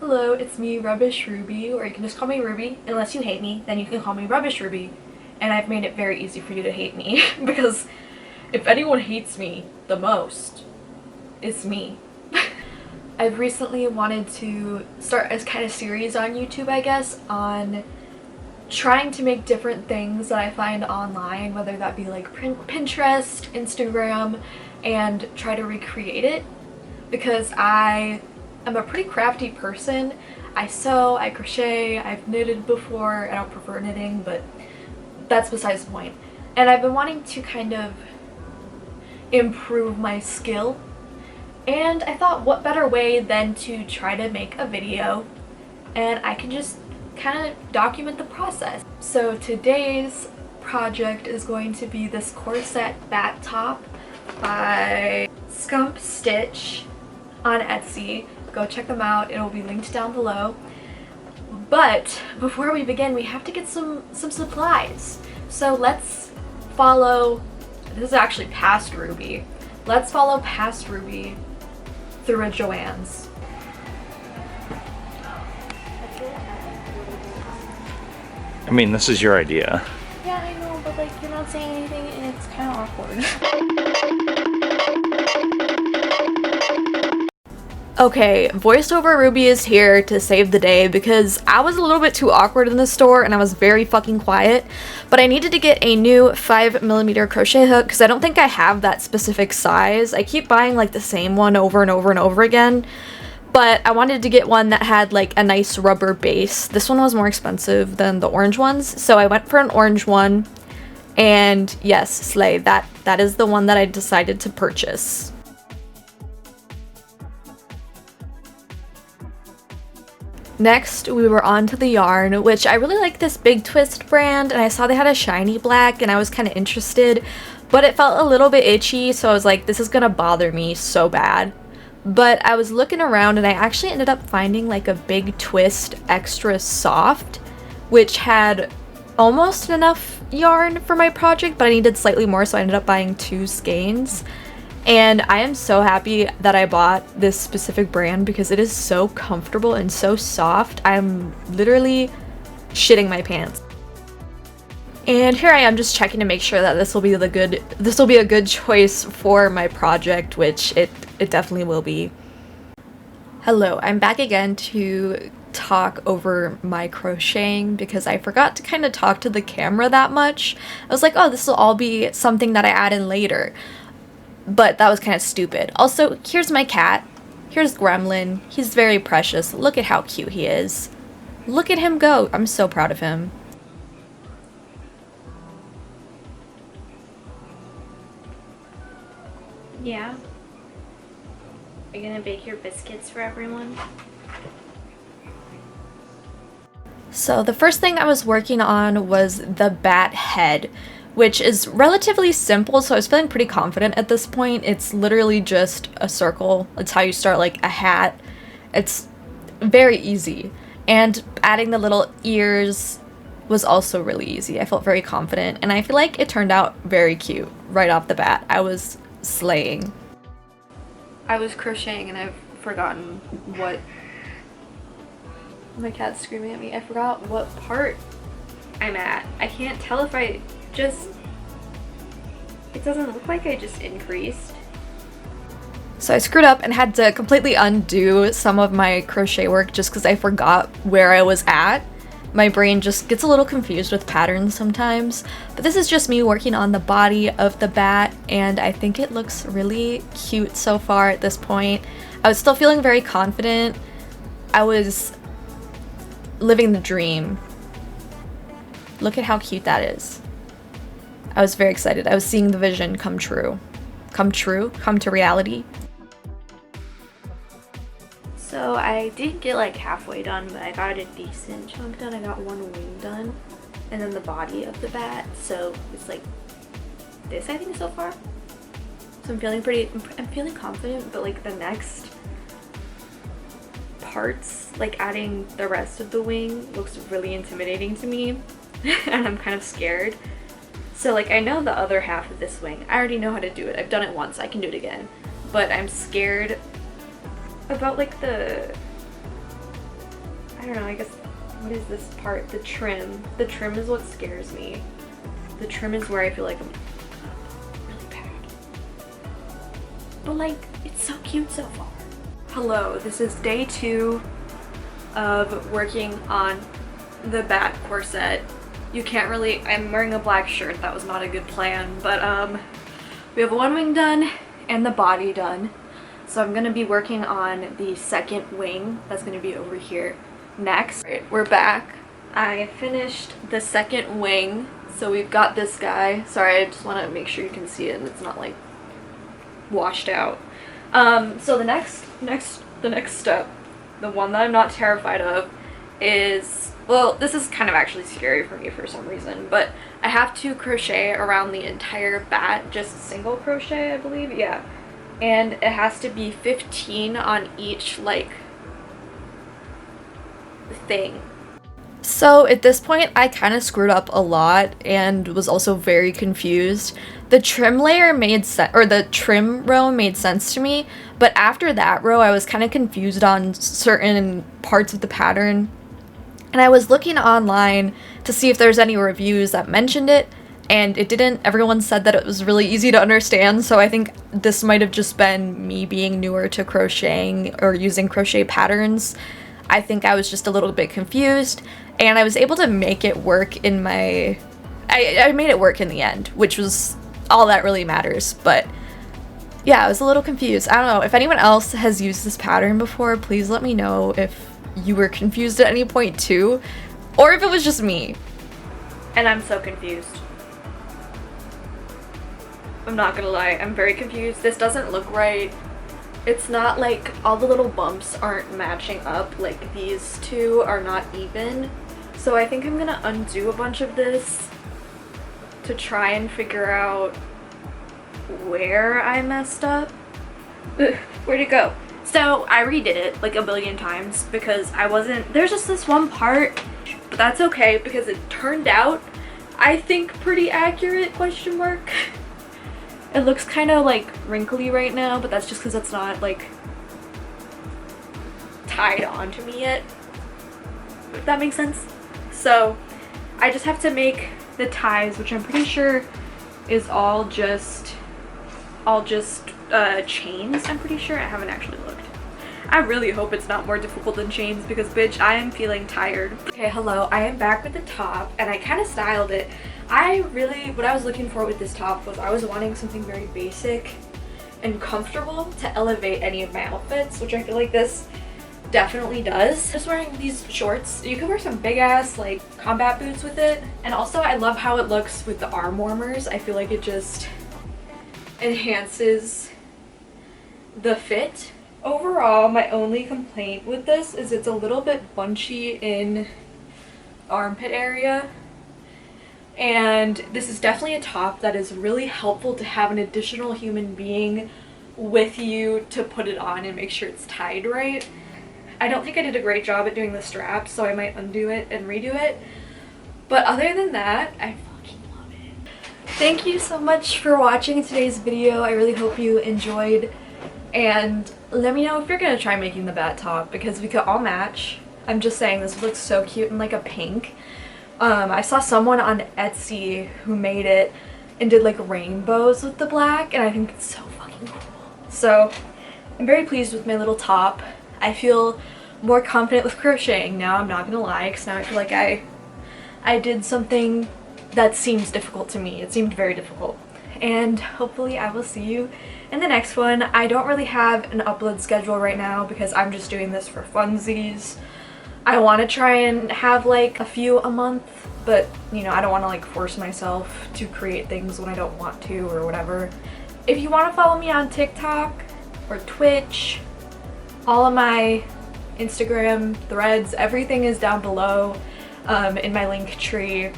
Hello, it's me, Rubbish Ruby, or you can just call me Ruby. Unless you hate me, then you can call me Rubbish Ruby. And I've made it very easy for you to hate me, because if anyone hates me the most, it's me. I've recently wanted to start a kind of series on YouTube, I guess, on trying to make different things that I find online, whether that be like Pinterest, Instagram, and try to recreate it, because I am a pretty crafty person. I sew, I crochet, I've knitted before. I don't prefer knitting, but that's besides the point. And I've been wanting to kind of improve my skill, and I thought what better way than to try to make a video and I can just kind of document the process. So today's project is going to be this corset bat top by Scump Stitch on Etsy. Go check them out, it'll be linked down below. But before we begin, we have to get some supplies. So let's follow, this is actually past Ruby. Let's follow past Ruby through a Joann's. I mean, this is your idea. Yeah, I know, but like you're not saying anything and it's kind of awkward. Okay, voiceover Ruby is here to save the day because I was a little bit too awkward in the store and I was very fucking quiet, but I needed to get a new 5mm crochet hook because I don't think I have that specific size. I keep buying like the same one over and over and over again, but I wanted to get one that had like a nice rubber base. This one was more expensive than the orange ones, so I went for an orange one, and yes, slay, that is the one that I decided to purchase. Next, we were on to the yarn, which I really like this Big Twist brand, and I saw they had a shiny black and I was kind of interested, but it felt a little bit itchy, so I was like, this is gonna bother me so bad. But I was looking around and I actually ended up finding like a Big Twist extra soft, which had almost enough yarn for my project, but I needed slightly more, so I ended up buying 2 skeins. And I am so happy that I bought this specific brand because it is so comfortable and so soft. I'm literally shitting my pants. And here I am just checking to make sure that this will be a good choice for my project, which it definitely will be. Hello, I'm back again to talk over my crocheting because I forgot to kind of talk to the camera that much. I was like, oh, this will all be something that I add in later. But that was kind of stupid. Also, here's my cat. Here's Gremlin. He's very precious. Look at how cute he is. Look at him go. I'm so proud of him. Yeah. Are you gonna bake your biscuits for everyone? So the first thing I was working on was the bat head, which is relatively simple, so I was feeling pretty confident at this point. It's literally just a circle. It's how you start like a hat. It's very easy. And adding the little ears was also really easy. I felt very confident, and I feel like it turned out very cute right off the bat. I was slaying. I was crocheting and I've forgotten what... My cat's screaming at me. I forgot what part I'm at. I can't tell if I just... It doesn't look like I just increased. So I screwed up and had to completely undo some of my crochet work just because I forgot where I was at. My brain just gets a little confused with patterns sometimes. But this is just me working on the body of the bat, and I think it looks really cute so far at this point. I was still feeling very confident. I was living the dream. Look at how cute that is. I was very excited. I was seeing the vision come true. Come to reality. So I didn't get like halfway done, but I got a decent chunk done. I got one wing done, and then the body of the bat. So it's like this, I think, so far. So I'm feeling confident, but like the next parts, like adding the rest of the wing, looks really intimidating to me, and I'm kind of scared. So like I know the other half of this wing. I already know how to do it. I've done it once. I can do it again. But I'm scared about like the don't know, I guess, what is this part? The trim. The trim is what scares me. The trim is where I feel like I'm really bad. But like, it's so cute so far. Hello, this is day 2 of working on the bat corset. You can't really, I'm wearing a black shirt, that was not a good plan, but we have one wing done and the body done. So I'm gonna be working on the second wing that's gonna be over here next. Right, we're back. I finished the second wing, so we've got this guy. Sorry, I just want to make sure you can see it and it's not like washed out. So the next step, the one that I'm not terrified of, is, well, this is kind of actually scary for me for some reason, but I have to crochet around the entire bat, just single crochet, I believe, yeah. And it has to be 15 on each, like, thing. So at this point, I kind of screwed up a lot and was also very confused. The trim layer made sense, or the trim row made sense to me, but after that row, I was kind of confused on certain parts of the pattern. And I was looking online to see if there's any reviews that mentioned it, and it didn't. Everyone said that it was really easy to understand, so I think this might have just been me being newer to crocheting or using crochet patterns. I think I was just a little bit confused, and I was able to make it work in my... I made it work in the end, which was all that really matters, but yeah, I was a little confused. I don't know, if anyone else has used this pattern before, please let me know if you were confused at any point too, or if it was just me. And I'm so confused. I'm not gonna lie, I'm very confused. This doesn't look right. It's not like all the little bumps aren't matching up, like these two are not even. So I think I'm gonna undo a bunch of this to try and figure out where I messed up. Where'd it go? So I redid it like a billion times because there's just this one part, but that's okay because it turned out, I think, pretty accurate, question mark. It looks kind of like wrinkly right now, but that's just because it's not like tied onto me yet, if that makes sense. So I just have to make the ties, which I'm pretty sure is all just chains. I'm pretty sure. I haven't actually looked. I really hope it's not more difficult than chains because, bitch, I am feeling tired. Okay, hello, I am back with the top and I kind of styled it. What I was looking for with this top was I was wanting something very basic and comfortable to elevate any of my outfits, which I feel like this definitely does. Just wearing these shorts, you could wear some big ass like combat boots with it. And also I love how it looks with the arm warmers. I feel like it just enhances the fit. Overall, my only complaint with this is it's a little bit bunchy in armpit area. And this is definitely a top that is really helpful to have an additional human being with you to put it on and make sure it's tied right. I don't think I did a great job at doing the straps, so I might undo it and redo it. But other than that, I fucking love it. Thank you so much for watching today's video. I really hope you enjoyed. And let me know if you're gonna try making the bat top because we could all match. I'm just saying, this looks so cute in like a pink. I saw someone on Etsy who made it and did like rainbows with the black, and I think it's so fucking cool. So I'm very pleased with my little top. I feel more confident with crocheting now, I'm not gonna lie, because now I feel like I did something that seems difficult to me. It seemed very difficult. And hopefully I will see you in the next one. I don't really have an upload schedule right now because I'm just doing this for funsies. I want to try and have like a few a month, but you know, I don't want to like force myself to create things when I don't want to or whatever. If you want to follow me on TikTok or Twitch, all of my Instagram threads, everything is down below in my link tree.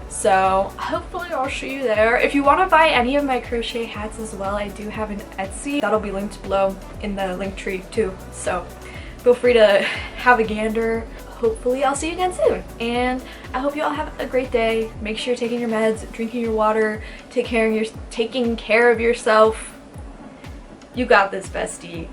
So hopefully I'll see you there. If you want to buy any of my crochet hats as well, I do have an Etsy. That'll be linked below in the link tree too. So feel free to have a gander. Hopefully I'll see you again soon. And I hope you all have a great day. Make sure you're taking your meds, drinking your water, taking care of yourself. You got this, bestie.